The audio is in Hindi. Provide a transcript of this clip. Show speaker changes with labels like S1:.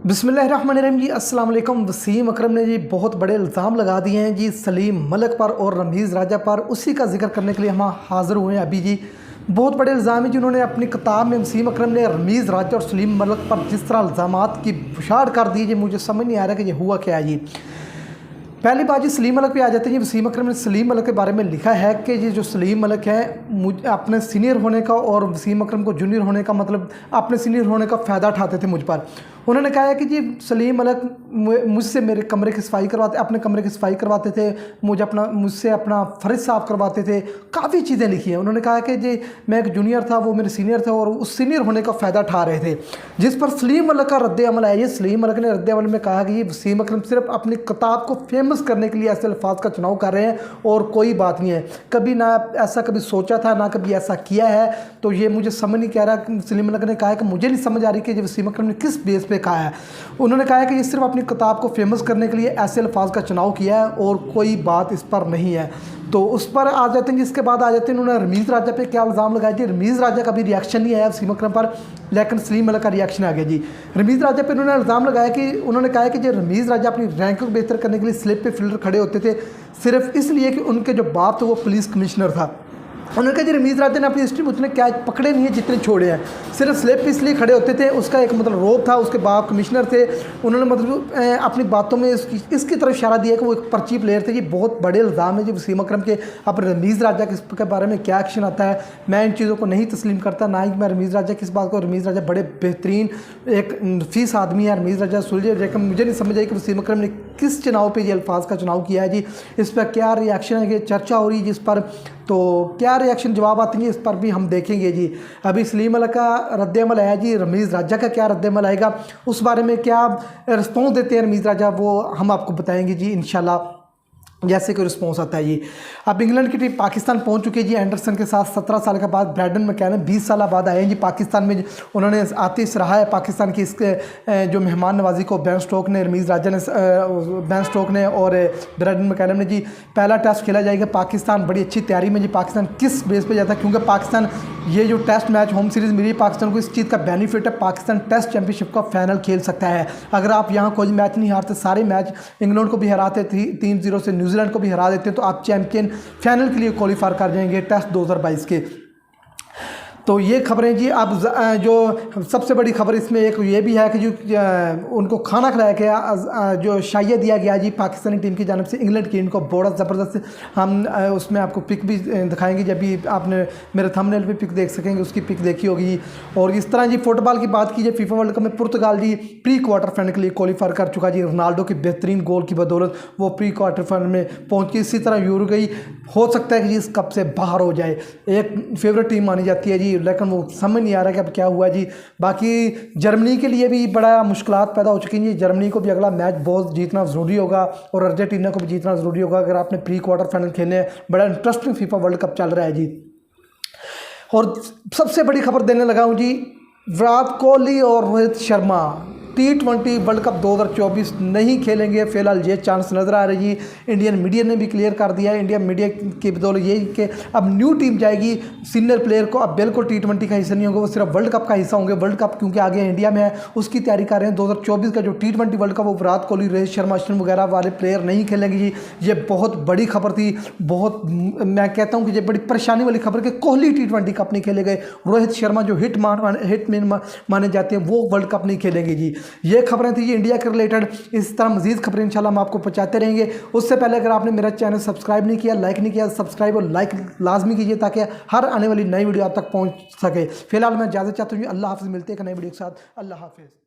S1: बिस्मिल्लाहिर्रहमानिर्रहीम जी। अस्सलाम वालेकुम। वसीम अकरम ने जी बहुत बड़े इल्ज़ाम लगा दिए हैं जी सलीम मलिक पर और रमीज़ राजा पर। उसी का जिक्र करने के लिए हम हाज़िर हुए हैं अभी जी। बहुत बड़े इल्ज़ाम हैं जिन्होंने अपनी किताब में वसीम अकरम ने रमीज़ राजा और सलीम मलिक पर जिस तरह इल्ज़ामात की बुछाड़ कर दी जी, मुझे समझ नहीं आ रहा कि ये हुआ क्या जी। पहली बात जी सलीम मलिक पे आ जाते हैं जी। वसीम अकरम ने सलीम मलिक के बारे में लिखा है कि ये जो सलीम मलिक है अपने सीनियर होने का और वसीम अकरम को जूनियर होने का मतलब अपने सीनियर होने का फ़ायदा उठाते थे मुझ पर। उन्होंने कहा है कि जी सलीम मलिक मुझसे मेरे कमरे की सफाई करवाते, अपने कमरे की सफाई करवाते थे, मुझसे अपना फ़र्श साफ़ करवाते थे, काफ़ी चीज़ें लिखी हैं। उन्होंने कहा कि जी मैं एक जूनियर था, वो मेरे सीनियर थे और उस सीनियर होने का फ़ायदा उठा रहे थे। जिस पर सलीम मलिक का रद्द अमल है। ये सलीम मलिक ने रद्द अमल में कहा कि ये वसीम अकरम सिर्फ अपनी किताब को फेमस करने के लिए ऐसे अल्फाज का चुनाव कर रहे हैं और कोई बात नहीं है। कभी ना ऐसा कभी सोचा था, ना कभी ऐसा किया है। तो ये मुझे समझ नहीं कह रहा। सलीम मलिक ने कहा है कि मुझे नहीं समझ आ रही कि वसीम अकरम ने किस बेस पे कहा है। उन्होंने कहा है कि ये सिर्फ अपनी किताब को फेमस करने के लिए ऐसे अल्फाज का चुनाव किया है और कोई बात इस पर नहीं है। तो उस पर आ जाते हैं। जिसके बाद आ जाते हैं उन्होंने रमीज़ राजा पे क्या इल्ज़ाम लगाया जी। रमीज़ राजा का भी रिएक्शन नहीं आया वसीम अकरम पर, लेकिन सलीम मलिक का रिएक्शन आ गया जी। रमीज़ राजा पे उन्होंने इल्ज़ाम लगाया कि उन्होंने कहा है कि जो रमीज़ राजा अपनी रैंक को बेहतर करने के लिए स्लिप पे फील्डर खड़े होते थे सिर्फ इसलिए कि उनके जो बाप थे वो पुलिस कमिश्नर था। उन्होंने कहा जी रमीज़ राजा ने अपनी हिस्ट्री में उतने कैच पकड़े नहीं है जितने छोड़े हैं, सिर्फ स्लिप इसलिए खड़े होते थे। उसका एक मतलब रोब था, उसके बाप कमिश्नर थे। उन्होंने मतलब अपनी बातों में इसकी तरफ इशारा दिया कि वो एक पर्ची प्लेयर थे। ये बहुत बड़े इल्ज़ाम है जी वसीम अकरम के। अब रमीज़ राजा के बारे में क्या एक्शन आता है, मैं इन चीज़ों को नहीं तस्लीम करता, ना ही मैं रमीज़ राजा की इस बात को। रमीज़ राजा बड़े बेहतरीन एक नफीस आदमी है, रमीज़ राजा सुलझे। लेकिन मुझे नहीं समझ आई कि वसीम अकरम ने किस चुनाव पर ये अल्फाज का चुनाव किया है जी। इस पर क्या रिएक्शन है कि चर्चा हो रही है जिस पर, तो क्या रिएक्शन जवाब आते हैं इस पर भी हम देखेंगे जी। अभी सलीम मलिक का रद्द-ए-अमल आया जी, रमीज़ राजा का क्या रद्द-ए-अमल आएगा, उस बारे में क्या रिस्पॉन्स देते हैं रमीज़ राजा, वो हम आपको बताएंगे जी इंशाल्लाह जैसे कोई रिस्पॉन्स आता है जी। अब इंग्लैंड की टीम पाकिस्तान पहुंच चुकी है जी एंडरसन के साथ। 17 साल के बाद ब्रैडन मैकलम 20 साल बाद आए हैं जी पाकिस्तान में। उन्होंने आते सराहा है पाकिस्तान की इसके जो मेहमान नवाजी को बेन स्टोक ने, रमीज़ राजा ने, बेन स्टोक ने और ब्रैडन मैकलम ने जी। पहला टेस्ट खेला जाएगा, पाकिस्तान बड़ी अच्छी तैयारी में जी। पाकिस्तान किस बेस पर जाता है, क्योंकि पाकिस्तान ये जो टेस्ट मैच होम सीरीज़ मिली पाकिस्तान को, इस चीज़ का बेनिफिट है, पाकिस्तान टेस्ट चैंपियनशिप का फाइनल खेल सकता है। अगर आप यहाँ कोई मैच नहीं हारते, सारे मैच इंग्लैंड को भी हराते 3-0 से, न्यूजीलैंड को भी हरा देते हैं, तो आप चैंपियन फाइनल के लिए क्वालिफाई कर जाएंगे टेस्ट 2022 के। तो ये खबरें जी। अब जो सबसे बड़ी खबर इसमें एक ये भी है कि जो उनको खाना खिलाया गया, जो शाइया दिया गया जी पाकिस्तानी टीम की जानब से इंग्लैंड की, इनको बड़ा ज़बरदस्त। हम उसमें आपको पिक भी दिखाएंगे, जब भी आपने मेरे थंबनेल पे पिक देख सकेंगे, उसकी पिक देखी होगी। और इस तरह जी फुटबॉल की बात कीजिए, फीफा वर्ल्ड कप में पुर्तगाल जी प्री क्वार्टर फाइनल के लिए क्वालिफाई कर चुका जी। रोनाल्डो की बेहतरीन गोल की बदौलत वो प्री क्वार्टर फाइनल में पहुँच गई। इसी तरह यूरुग्वे हो सकता है कि जी इस कप से बाहर हो जाए, एक फेवरेट टीम मानी जाती है जी, लेकिन वो समझ नहीं आ रहा कि अब क्या हुआ जी। बाकी जर्मनी के लिए भी बड़ा मुश्किलात पैदा हो चुकी हैं जी। जर्मनी को भी अगला मैच बहुत जीतना ज़रूरी होगा और अर्जेंटीना को भी जीतना ज़रूरी होगा अगर आपने प्री क्वार्टर फाइनल खेलने हैं। बड़ा इंटरेस्टिंग फीफा वर्ल्ड कप चल रहा है जी। और सबसे बड़ी खबर देने लगा हूँ जी, विराट कोहली और Rohit Sharma T20 world cup 2024 नहीं खेलेंगे। फिलहाल ये चांस नज़र आ रही है। इंडियन मीडिया ने भी क्लियर कर दिया है, इंडियन मीडिया की बदौलत यही कि अब न्यू टीम जाएगी। सीनियर प्लेयर को अब बिल्कुल T20 का हिस्सा नहीं होगा, वो सिर्फ वर्ल्ड कप का हिस्सा होंगे। वर्ल्ड कप क्योंकि आगे इंडिया में है, उसकी तैयारी कर रहे हैं। 2024 का जो T20 वर्ल्ड कप वो विराट कोहली, रोहित शर्मा, अश्विन वगैरह वाले प्लेयर नहीं खेलेंगे जी। ये बहुत बड़ी खबर थी, बहुत मैं कहता हूँ कि ये बड़ी परेशानी वाली खबर कि कोहली T20 कप नहीं खेले गए, रोहित शर्मा जो हिटमैन माने जाते हैं वो वर्ल्ड कप नहीं खेलेंगे जी। ये खबरें थी इंडिया के रिलेटेड। इस तरह मजीद खबरें इंशाल्लाह हम आपको पहुंचाते रहेंगे। उससे पहले अगर आपने मेरा चैनल सब्सक्राइब नहीं किया, लाइक नहीं किया, सब्सक्राइब और लाइक लाजमी कीजिए ताकि हर आने वाली नई वीडियो आप तक पहुंच सके। फिलहाल मैं इजाज़त चाहता हूँ। अल्लाह हाफ़िज़, मिलते हैं एक नई वीडियो के साथ। अल्लाह हाफ़िज़।